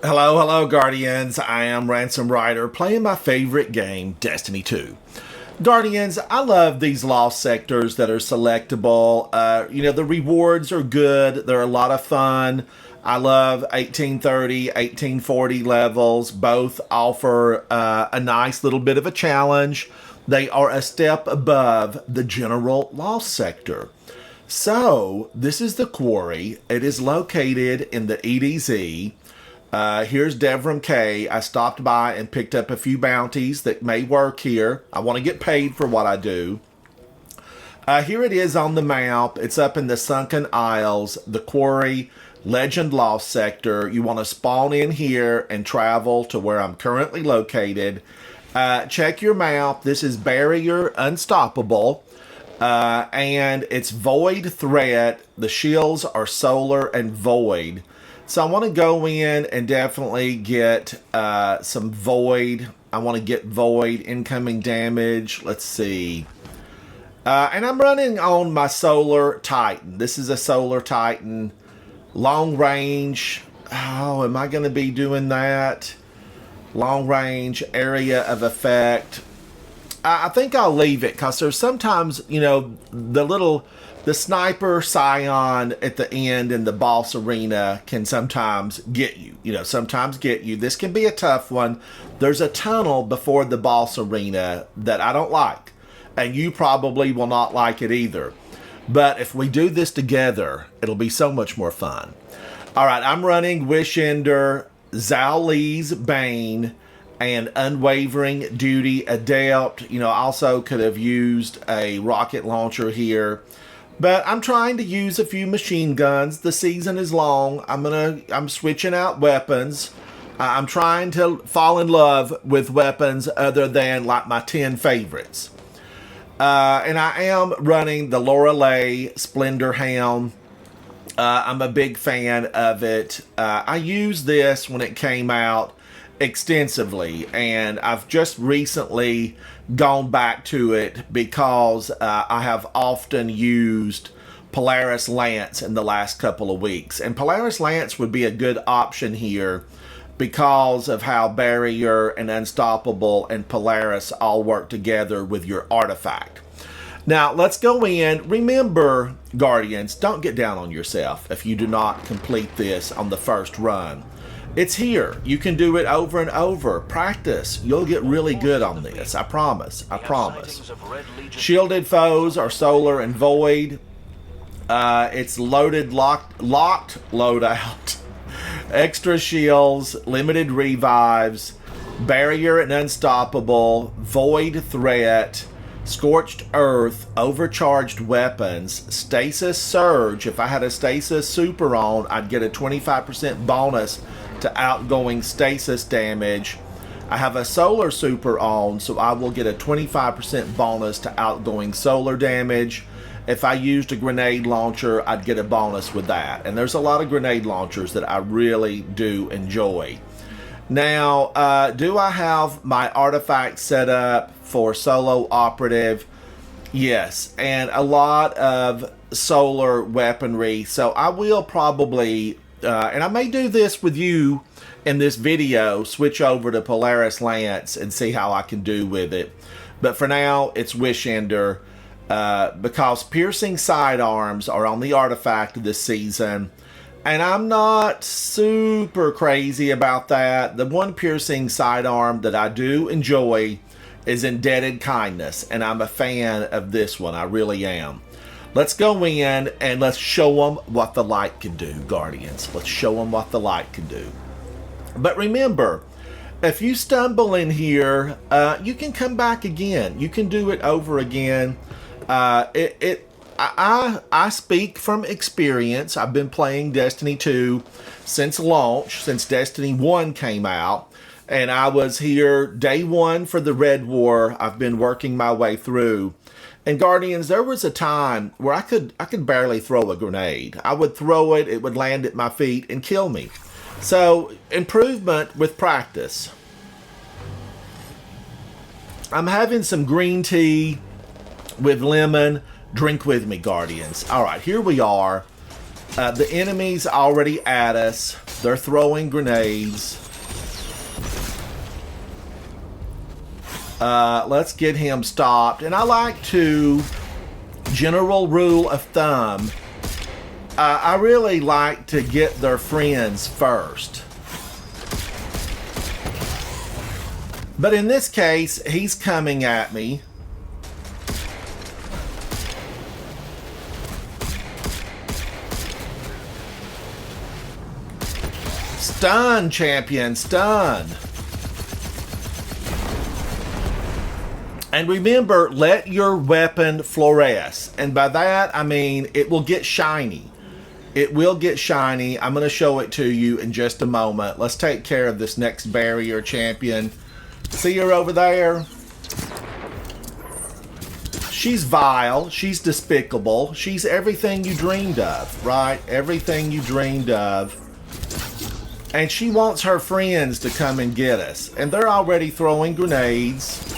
Hello, hello, Guardians. I am Ransom Rider playing my favorite game, Destiny 2. Guardians, I love these lost sectors that are selectable. The rewards are good. They're a lot of fun. I love 1830, 1840 levels. Both offer a nice little bit of a challenge. They are a step above the general lost sector. So, this is the Quarry. It is located in the EDZ. Here's Devram K. I stopped by and picked up a few bounties that may work here. I want to get paid for what I do. Here it is on the map. It's up in the Sunken Isles, the Quarry Legend Lost Sector. You want to spawn in here and travel to where I'm currently located. Check your map. This is Barrier Unstoppable. And it's Void Threat. The shields are Solar and Void. So I want to go in and definitely get some Void. I want to get Void incoming damage. Let's see. And I'm running on my Solar Titan. This is a Solar Titan. Long range. Oh, am I going to be doing that? Long range, area of effect. I think I'll leave it because there's sometimes, the sniper scion at the end in the boss arena can sometimes get you. This can be a tough one. There's a tunnel before the boss arena that I don't like, and you probably will not like it either. But if we do this together, it'll be so much more fun. All right, I'm running Wish Ender, Zhao Li's Bane, and Unwavering Duty Adept. Also could have used a rocket launcher here. But I'm trying to use a few machine guns. The season is long. I'm switching out weapons. I'm trying to fall in love with weapons other than like my 10 favorites. And I am running the Lorelei Splendor Hound. I'm a big fan of it. I used this when it came out extensively, and I've just recently gone back to it because I have often used Polaris Lance in the last couple of weeks, and Polaris Lance would be a good option here because of how Barrier and Unstoppable and Polaris all work together with your artifact. Now let's go in. Remember, Guardians, don't get down on yourself if you do not complete this on the first run. It's here. You can do it over and over. Practice. You'll get really good on this. I promise. I promise. Shielded foes are Solar and Void. It's loaded, locked loadout. Extra shields, limited revives, Barrier and Unstoppable, Void Threat, Scorched Earth, Overcharged Weapons, Stasis Surge. If I had a Stasis Super on, I'd get a 25% bonus to outgoing stasis damage. I have a Solar Super on, so I will get a 25% bonus to outgoing solar damage. If I used a grenade launcher, I'd get a bonus with that. And there's a lot of grenade launchers that I really do enjoy. Now, do I have my artifact set up for solo operative? Yes, and a lot of solar weaponry. So I will probably, and I may do this with you in this video, switch over to Polaris Lance and see how I can do with it. But for now, it's Wish Ender, because piercing sidearms are on the artifact this season. And I'm not super crazy about that. The one piercing sidearm that I do enjoy is Indebted Kindness, and I'm a fan of this one. I really am. Let's go in and let's show them what the light can do, Guardians. Let's show them what the light can do. But remember, if you stumble in here, you can come back again. You can do it over again. I speak from experience. I've been playing Destiny 2 since launch, since Destiny 1 came out. And I was here day one for the Red War. I've been working my way through. And Guardians, there was a time where I could barely throw a grenade. I would throw it, it would land at my feet and kill me. So, improvement with practice. I'm having some green tea with lemon. Drink with me, Guardians. All right, here we are. The enemy's already at us. They're throwing grenades. Let's get him stopped. And I like to, general rule of thumb, I really like to get their friends first. But in this case, he's coming at me. Stun, champion, stun. And remember, let your weapon fluoresce. And by that, I mean it will get shiny. It will get shiny. I'm going to show it to you in just a moment. Let's take care of this next barrier champion. See her over there? She's vile. She's despicable. She's everything you dreamed of, right? Everything you dreamed of. And she wants her friends to come and get us. And they're already throwing grenades.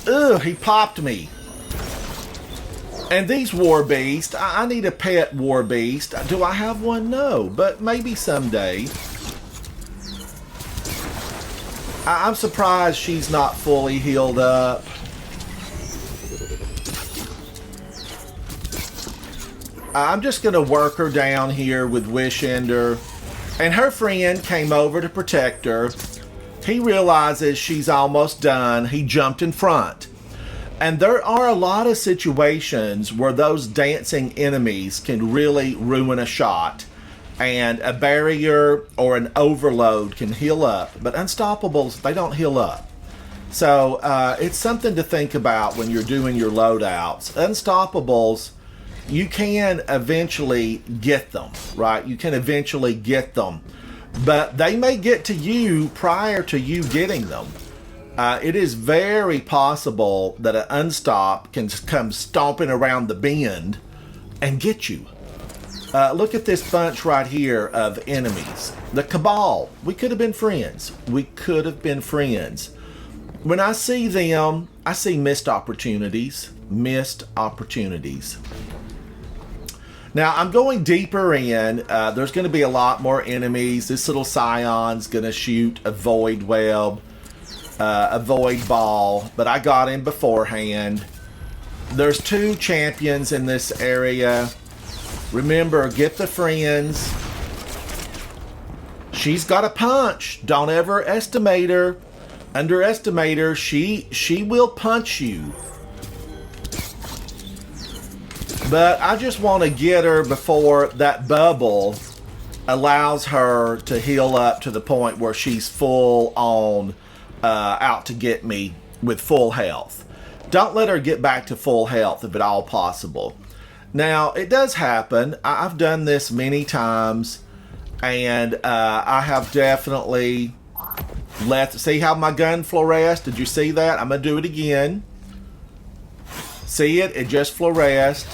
Ugh, he popped me. And these war beasts, I need a pet war beast. Do I have one? No, but maybe someday. I'm surprised she's not fully healed up. I'm just going to work her down here with Wish Ender. And her friend came over to protect her. He realizes she's almost done. He jumped in front. And there are a lot of situations where those dancing enemies can really ruin a shot. And a barrier or an overload can heal up. But Unstoppables, they don't heal up. So it's something to think about when you're doing your loadouts. Unstoppables, you can eventually get them, right? You can eventually get them. But they may get to you prior to you getting them. It is very possible that an unstop can come stomping around the bend and get you. Look at this bunch right here of enemies. The Cabal. We could have been friends. We could have been friends. When I see them, I see missed opportunities. Missed opportunities. Now, I'm going deeper in. There's going to be a lot more enemies. This little Scion's going to shoot a void web, a void ball, but I got him beforehand. There's 2 champions in this area. Remember, get the friends. She's got a punch. Don't ever estimate her. Underestimate her. She will punch you. But I just want to get her before that bubble allows her to heal up to the point where she's full on out to get me with full health. Don't let her get back to full health if at all possible. Now, it does happen. I've done this many times, and I have definitely see how my gun fluoresced? Did you see that? I'm going to do it again. See it? It just fluoresced.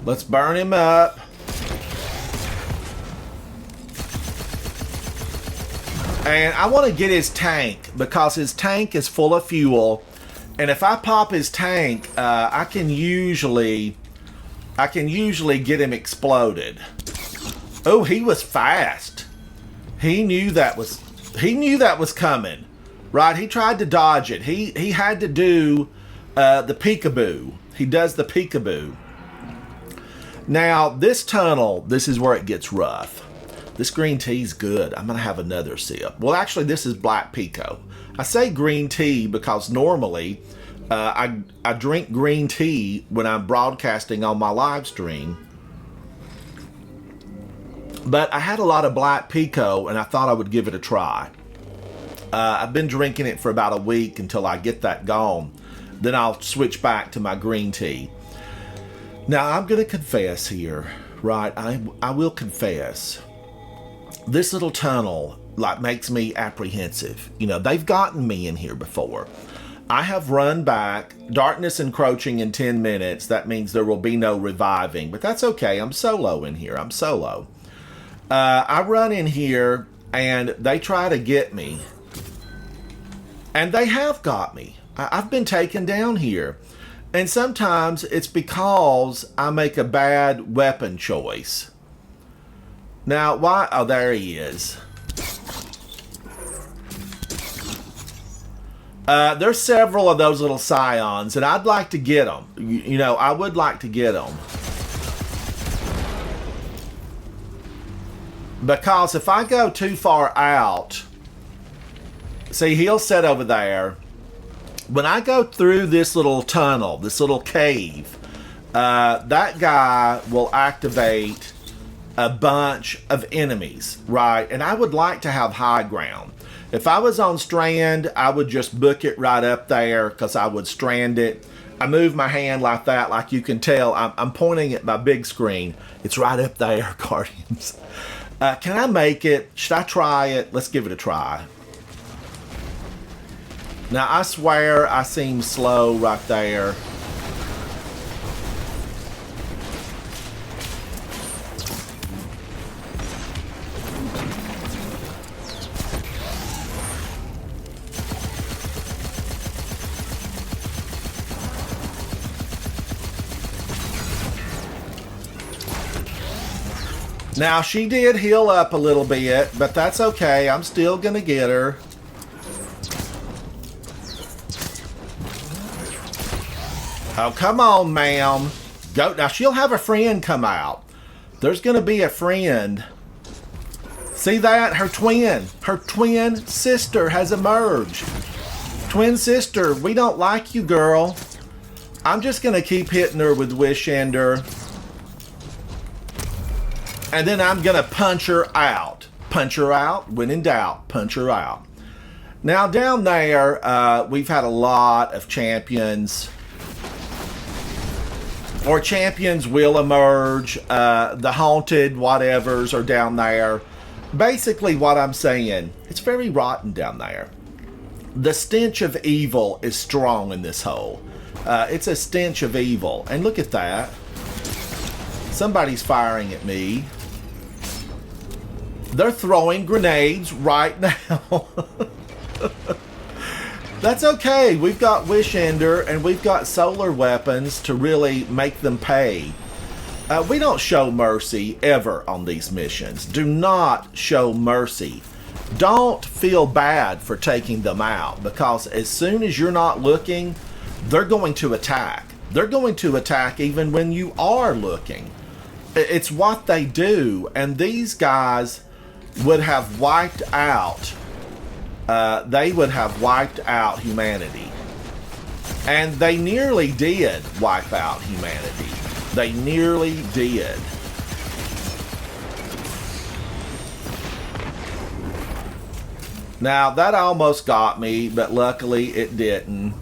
Let's burn him up. And I want to get his tank because his tank is full of fuel. And if I pop his tank, I can usually get him exploded. Oh, he was fast. He knew that was coming. Right? He tried to dodge it. He had to do the peekaboo. He does the peekaboo. Now, this tunnel, this is where it gets rough. This green tea's good. I'm going to have another sip. Well, actually, this is black pico. I say green tea because normally I drink green tea when I'm broadcasting on my live stream. But I had a lot of black pico, and I thought I would give it a try. I've been drinking it for about a week until I get that gone. Then I'll switch back to my green tea. Now, I'm going to confess here, right? I will confess. This little tunnel makes me apprehensive. You know, they've gotten me in here before. I have run back. Darkness encroaching in 10 minutes. That means there will be no reviving. But that's okay. I'm solo in here. I'm solo. I run in here and they try to get me. And they have got me. I've been taken down here. And sometimes it's because I make a bad weapon choice. Now, why? Oh, there he is. There's several of those little scions, and I'd like to get them. You know, I would like to get them. Because if I go too far out, see, he'll sit over there. When I go through this little tunnel, this little cave, that guy will activate a bunch of enemies, right? And I would like to have high ground. If I was on strand, I would just book it right up there because I would strand it. I move my hand like that, like you can tell. I'm pointing at my big screen. It's right up there, Guardians. Can I make it? Should I try it? Let's give it a try. Now, I swear I seem slow right there. Now, she did heal up a little bit, but that's okay. I'm still going to get her. Oh, come on, ma'am. Go. Now, she'll have a friend come out. There's going to be a friend. See that? Her twin sister has emerged. Twin sister, we don't like you, girl. I'm just going to keep hitting her with Wish Ender. And then I'm going to punch her out. Punch her out. When in doubt, punch her out. Now, down there, we've had a lot of champions. Or champions will emerge. The haunted whatevers are down there. Basically, what I'm saying, it's very rotten down there. The stench of evil is strong in this hole. It's a stench of evil. And look at that. Somebody's firing at me. They're throwing grenades right now. That's okay. We've got Wish Ender and we've got solar weapons to really make them pay. We don't show mercy ever on these missions. Do not show mercy. Don't feel bad for taking them out, because as soon as you're not looking, they're going to attack. They're going to attack even when you are looking. It's what they do, and these guys would have wiped out. They would have wiped out humanity. And they nearly did wipe out humanity. They nearly did. Now, that almost got me, but luckily it didn't.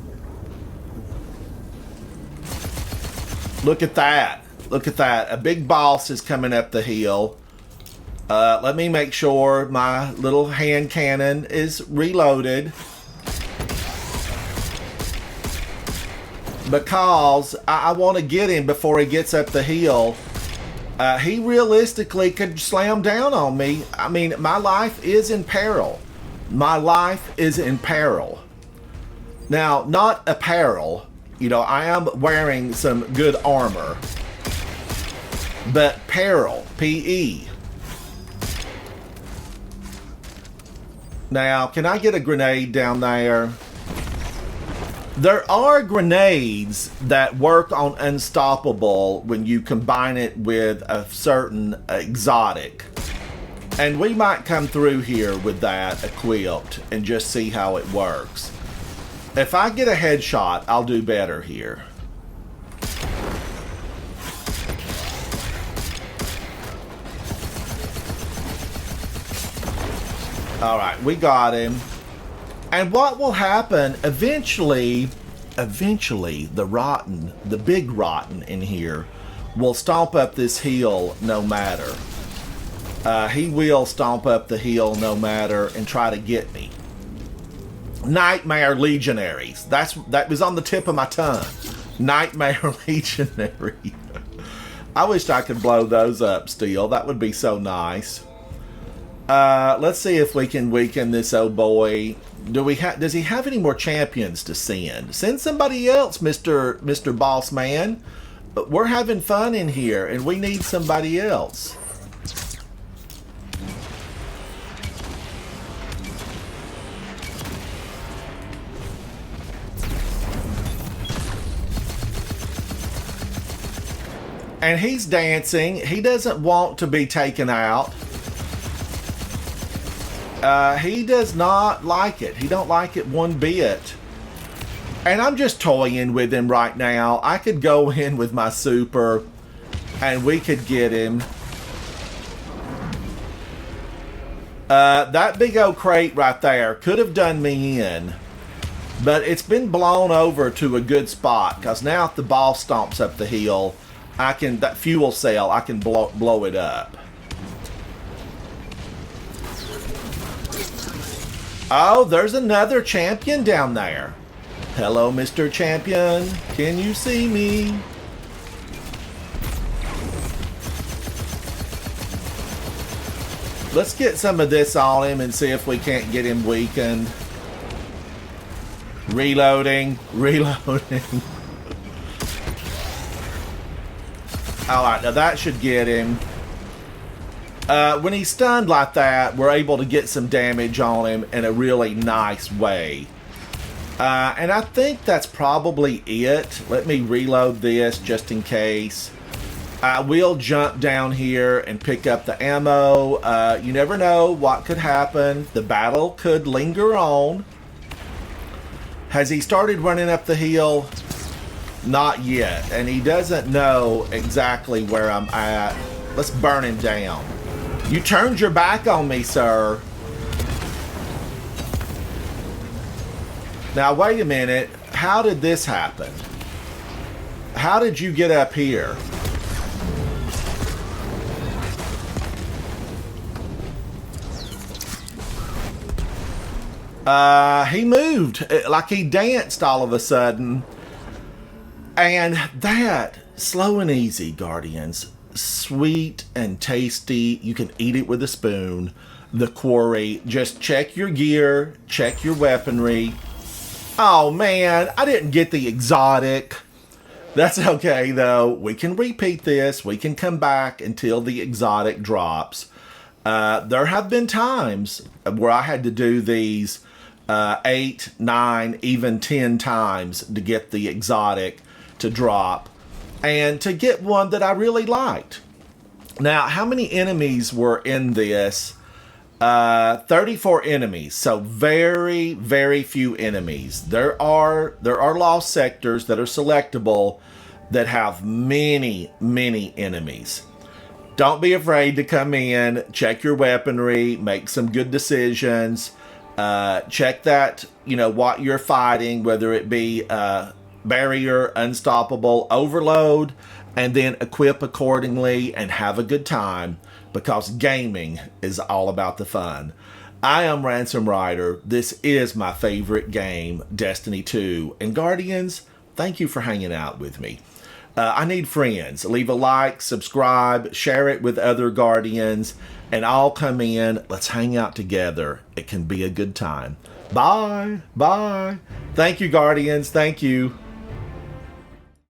Look at that. Look at that. A big boss is coming up the hill. Let me make sure my little hand cannon is reloaded. Because I want to get him before he gets up the hill. He realistically could slam down on me. I mean, my life is in peril. My life is in peril. Now, not apparel. You know, I am wearing some good armor. But peril. P-E. Now, can I get a grenade down there? There are grenades that work on Unstoppable when you combine it with a certain exotic. And we might come through here with that equipped and just see how it works. If I get a headshot, I'll do better here. Alright, we got him. And what will happen eventually, the big rotten in here will stomp up this hill no matter. He will stomp up the hill no matter and try to get me. Nightmare Legionaries. That was on the tip of my tongue. Nightmare Let's see if we can weaken this old boy. Does he have any more champions to send? Send somebody else, Mr. Boss Man. We're having fun in here, and we need somebody else. And he's dancing. He doesn't want to be taken out. He does not like it. He don't like it one bit. And I'm just toying with him right now. I could go in with my super and we could get him. That big old crate right there could have done me in. But it's been blown over to a good spot. Because now if the boss stomps up the hill, that fuel cell, I can blow it up. Oh, there's another champion down there. Hello, Mr. Champion. Can you see me? Let's get some of this on him and see if we can't get him weakened. Reloading. Reloading. Alright, now that should get him. When he's stunned like that, we're able to get some damage on him in a really nice way. And I think that's probably it. Let me reload this just in case. I will jump down here and pick up the ammo. You never know what could happen. The battle could linger on. Has he started running up the hill? Not yet. And he doesn't know exactly where I'm at. Let's burn him down. You turned your back on me, sir. Now, wait a minute. How did this happen? How did you get up here? He moved. Like he danced all of a sudden. And that, slow and easy, Guardians. Sweet and tasty. You can eat it with a spoon. The Quarry. Just check your gear. Check your weaponry. Oh man, I didn't get the exotic. That's okay though. We can repeat this. We can come back until the exotic drops. There have been times where I had to do these 8, 9, even 10 times to get the exotic to drop. And to get one that I really liked. Now, how many enemies were in this? 34 enemies. So very, very few enemies. There are lost sectors that are selectable that have many, many enemies. Don't be afraid to come in, check your weaponry, make some good decisions. Check that, what you're fighting, whether it be barrier, unstoppable, overload, and then equip accordingly and have a good time, because gaming is all about the fun. I am Ransom Rider. This is my favorite game, Destiny 2. And Guardians, thank you for hanging out with me. I need friends. Leave a like, subscribe, share it with other Guardians, and I'll come in. Let's hang out together. It can be a good time. Bye. Bye. Thank you, Guardians. Thank you.